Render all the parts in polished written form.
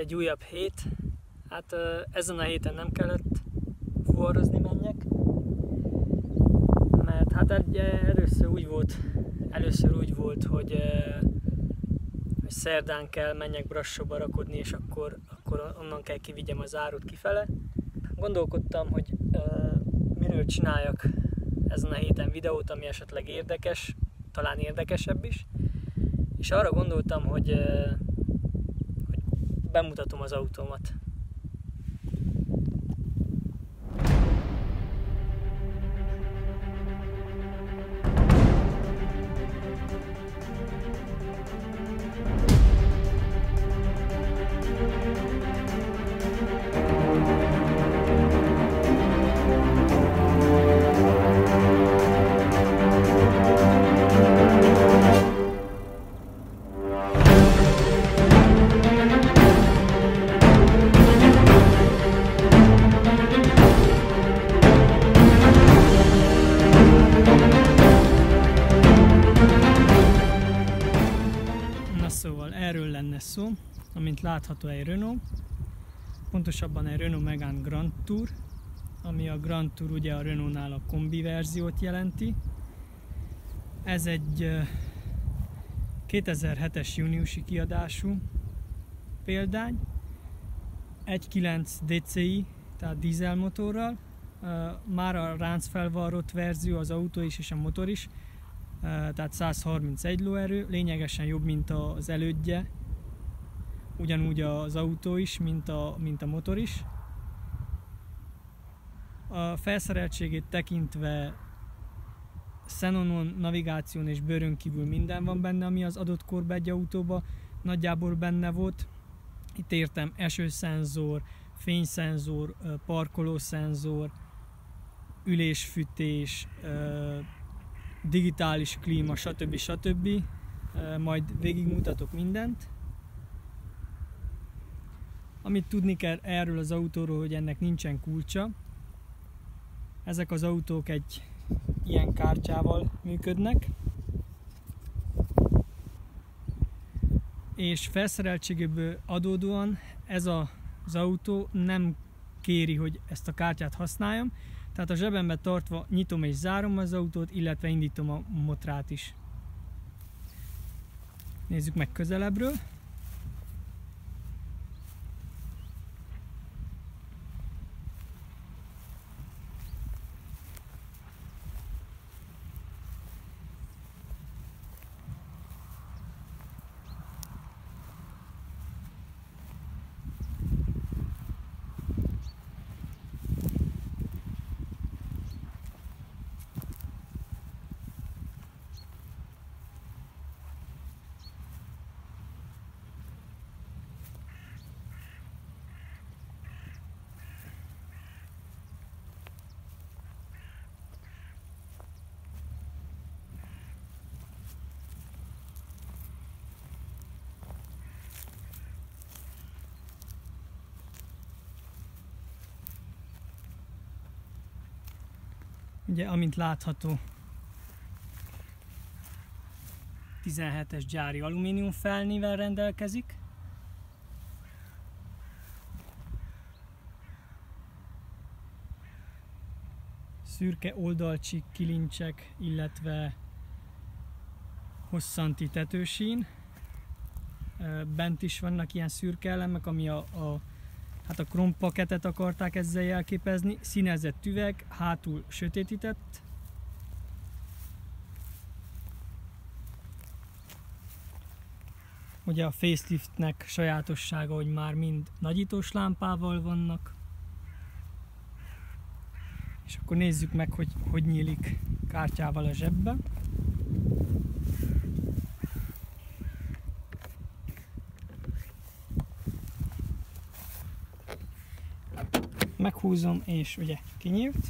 egy újabb hét. Hát ezen a héten nem kellett fuvarozni menjek, mert hát először úgy volt, hogy szerdán kell menjek Brassóba rakodni, és akkor onnan kell kivigyem az árut kifele. Gondolkodtam, hogy miről csináljak ezen a héten videót, ami esetleg érdekes, talán érdekesebb is. És arra gondoltam, hogy bemutatom az autómat. Szóval erről lenne szó, amint látható egy Renault, pontosabban egy Renault Megane Grand Tour, ami a Grand Tour ugye a Renault-nál a kombi verziót jelenti. Ez egy 2007-es júniusi kiadású példány, 1.9 DCI, tehát dízelmotorral, már a ráncfelvarrott verzió, az autó is és a motor is, tehát 131 lóerő, lényegesen jobb, mint az elődje, ugyanúgy az autó is, mint a motor is. A felszereltségét tekintve Xenonon, navigáción és bőrön kívül minden van benne, ami az adott korban egy autóban nagyjából benne volt. Itt értem esőszenzor, fényszenzor, parkolószenzor, ülésfűtés, digitális klíma, stb. Majd végigmutatok mindent. Amit tudni kell erről az autóról, hogy ennek nincsen kulcsa. Ezek az autók egy ilyen kártyával működnek. És felszereltségéből adódóan ez az autó nem kéri, hogy ezt a kártyát használjam. Tehát a zsebembe tartva nyitom és zárom az autót, illetve indítom a motrát is. Nézzük meg közelebbről. Ugye, amint látható, 17-es gyári alumínium felnével rendelkezik. Szürke oldalcsík, kilincsek, illetve hosszanti tetősín. Bent is vannak ilyen szürke elemek, ami hát a krompaketet akarták ezzel jelképezni. Színezett üveg, hátul sötétített. Ugye a faceliftnek sajátossága, hogy már mind nagyítós lámpával vannak. És akkor nézzük meg, hogy nyílik kártyával a zsebbe. Meghúzom, és ugye kinyílt.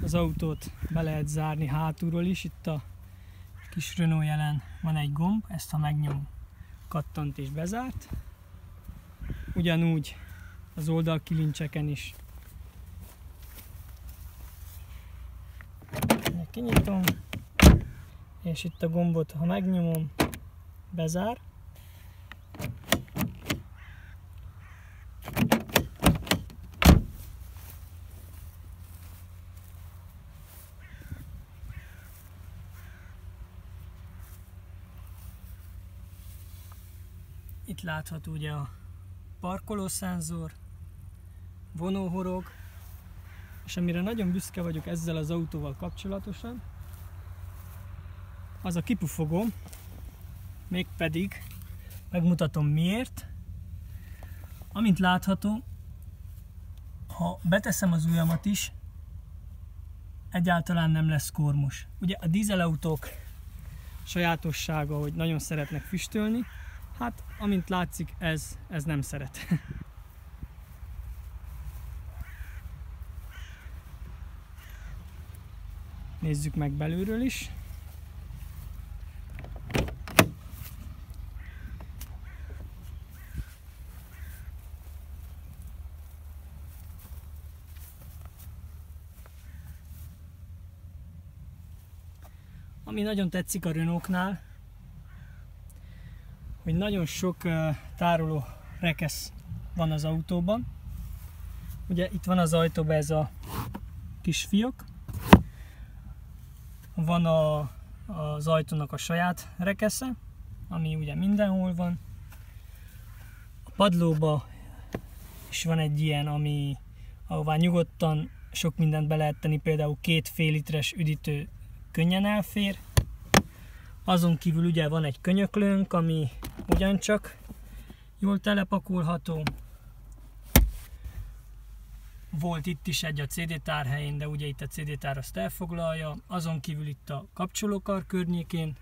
Az autót be lehet zárni hátulról is. Itt a kis Renault jelen van egy gomb, ezt ha megnyom, kattant és bezárt. Ugyanúgy az oldalkilincseken is. Kinyitom, és itt a gombot, ha megnyomom, bezár. Itt látható ugye a parkolószenzor, vonóhorog, és amire nagyon büszke vagyok ezzel az autóval kapcsolatosan, az a kipufogó, mégpedig megmutatom miért. Amint látható, ha beteszem az ujjamat is, egyáltalán nem lesz kormos. Ugye a dízelautók sajátossága, hogy nagyon szeretnek füstölni, hát amint látszik, ez nem szeret. Nézzük meg belülről is. Ami nagyon tetszik a Renaultnál, hogy nagyon sok tároló rekesz van az autóban. Ugye itt van az ajtóban ez a kis fiók, van az ajtónak a saját rekesze, ami ugye mindenhol van. A padlóba is van egy ilyen, ahová nyugodtan sok mindent be lehet tenni, például 2 fél literes üdítő könnyen elfér. Azon kívül ugye van egy könyöklőnk, ami ugyancsak jól telepakolható. Volt itt is egy a CD tár helyén, de ugye itt a CD tár azt elfoglalja. Azon kívül itt a kapcsolókar környékén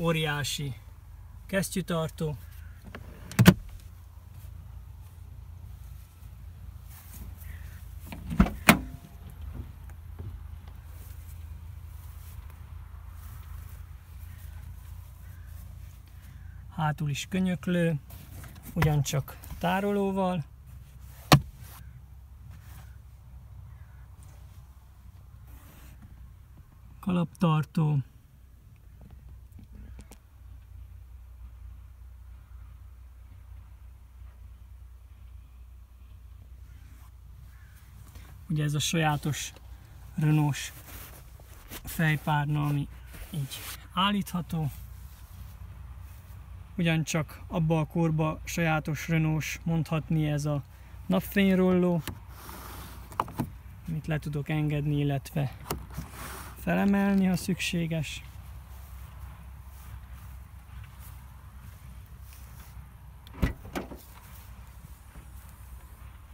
óriási kesztyűtartó. Hátul is könyöklő, ugyancsak tárolóval. Kalaptartó. Ugye ez a sajátos Renault-s fejpárna, ami így állítható. Ugyancsak abba a korba sajátos Renault-s, mondhatni, ez a napfényrolló, amit le tudok engedni, illetve felemelni, ha szükséges.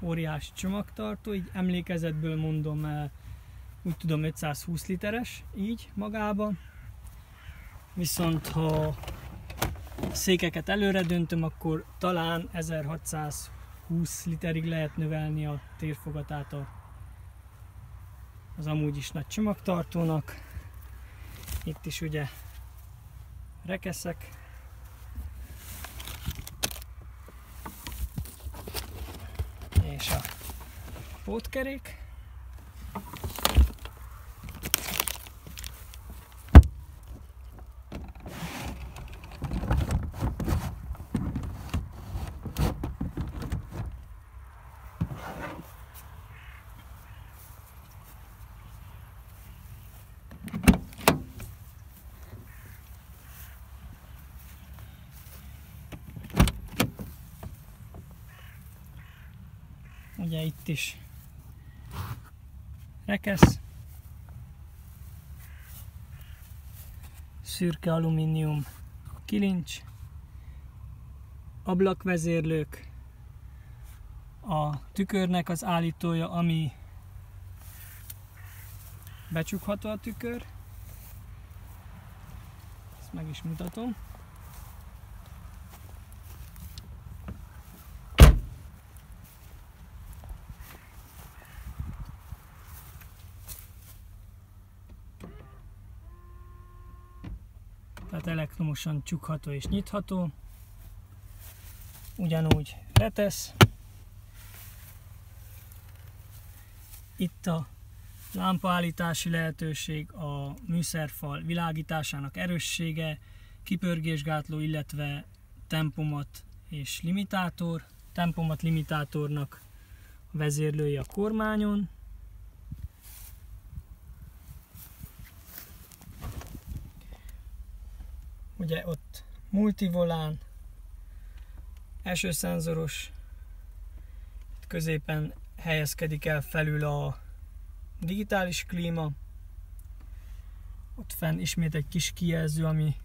Óriási csomagtartó, így emlékezetből mondom, úgy tudom 520 literes, így magában. Viszont ha székeket előre döntöm, akkor talán 1620 literig lehet növelni a térfogatát az amúgy is nagy csomagtartónak. Itt is ugye rekeszek. És a pótkerék. Ugye itt is rekesz, szürke alumínium kilincs, ablakvezérlők, a tükörnek az állítója, ami becsukható a tükör, ezt meg is mutatom. Tehát elektromosan csukható és nyitható. Ugyanúgy retesz. Itt a lámpaállítási lehetőség, a műszerfal világításának erőssége, kipörgésgátló, illetve tempomat és limitátor. Tempomat limitátornak a vezérlője a kormányon. Ugye ott multivolán, elsőszenzoros, középen helyezkedik el felül a digitális klíma. Ott fenn ismét egy kis kijelző, ami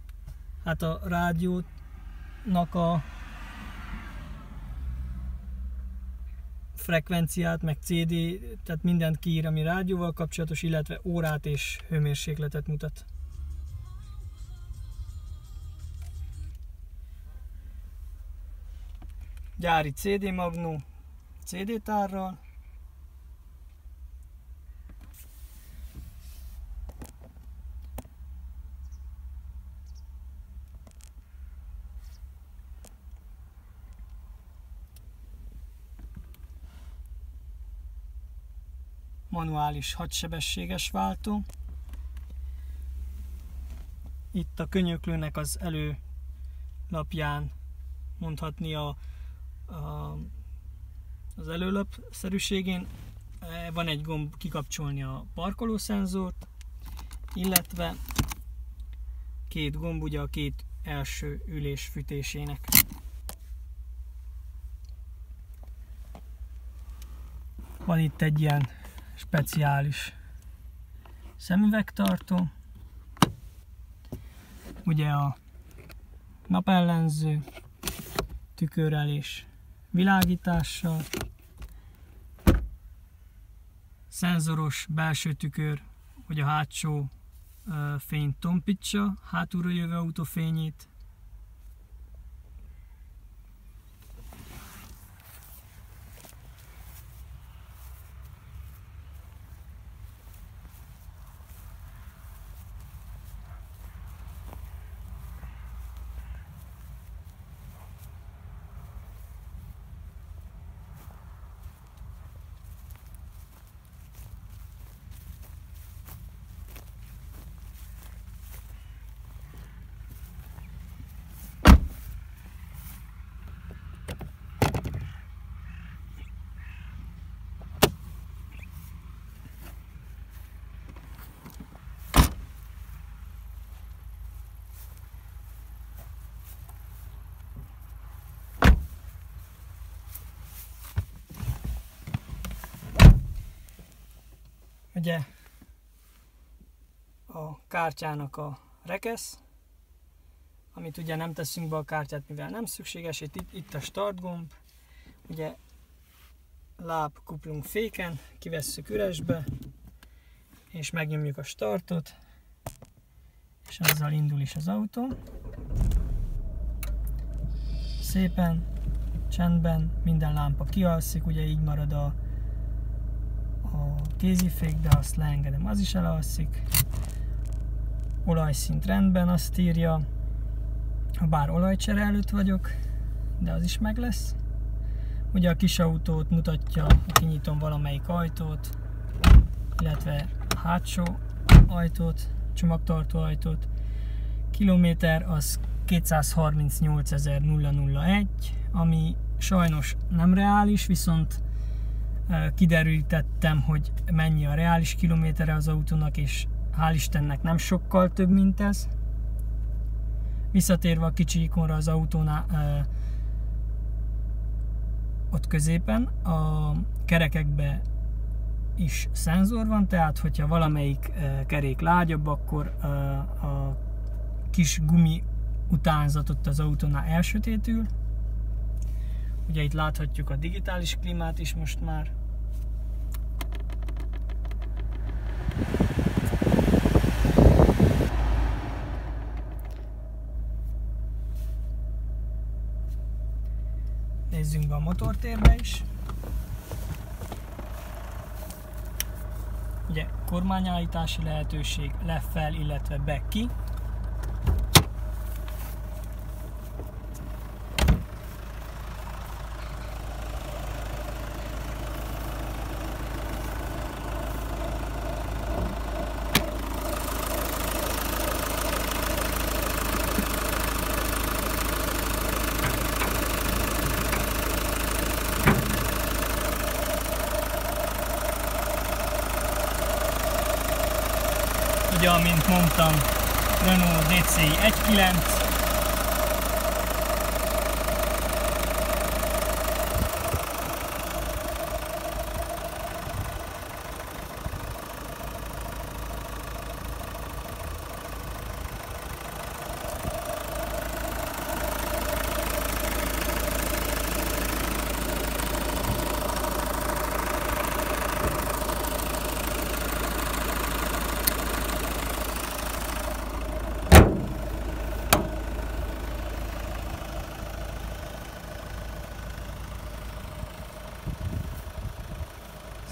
hát a rádiónak a frekvenciát, meg CD, tehát mindent kiír, ami rádióval kapcsolatos, illetve órát és hőmérsékletet mutat. Gyári CD magnó, CD tárral. Manuális 6 sebességes váltó. Itt a könyöklőnek az előlapján mondhatni az előlapszerűségén van egy gomb kikapcsolni a parkolószenzort, illetve két gomb ugye a két első ülés fűtésének. Van itt egy ilyen speciális szemüvegtartó, ugye a napellenző, tükörrel és világítással, szenzoros belső tükör, hogy a hátsó fényt tompítsa, hátulról jövő autófényét. Ugye a kártyának a rekesz, amit ugye nem teszünk be a kártyát, mivel nem szükséges, itt a start gomb, ugye láb kuplung féken, kivesszük üresbe, és megnyomjuk a startot, és azzal indul is az autó. Szépen, csendben, minden lámpa kialszik, ugye így marad a kézifék, de azt leengedem, az is elalszik. Olajszint rendben, azt írja, ha bár olajcsere előtt vagyok, de az is meg lesz. Ugye a kis autót mutatja, kinyitom valamelyik ajtót, illetve a hátsó ajtót, csomagtartó ajtót. Kilométer az 238.001, ami sajnos nem reális, viszont kiderítettem, hogy mennyi a reális kilométere az autónak, és hál' Istennek nem sokkal több, mint ez. Visszatérve a kicsi ikonra az autónál, ott középen a kerekekben is szenzor van, tehát hogyha valamelyik kerék lágyabb, akkor a kis gumi utánzatot az autónál elsötétül. Ugye itt láthatjuk a digitális klímát is most már. Nézzünk be a motortérbe is. Ugye kormányállítási lehetőség lefel, illetve be-ki. ugye, amint mondtam, Renault DCI 1.9.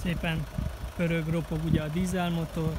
Szépen pörög, ropog ugye a dízelmotor.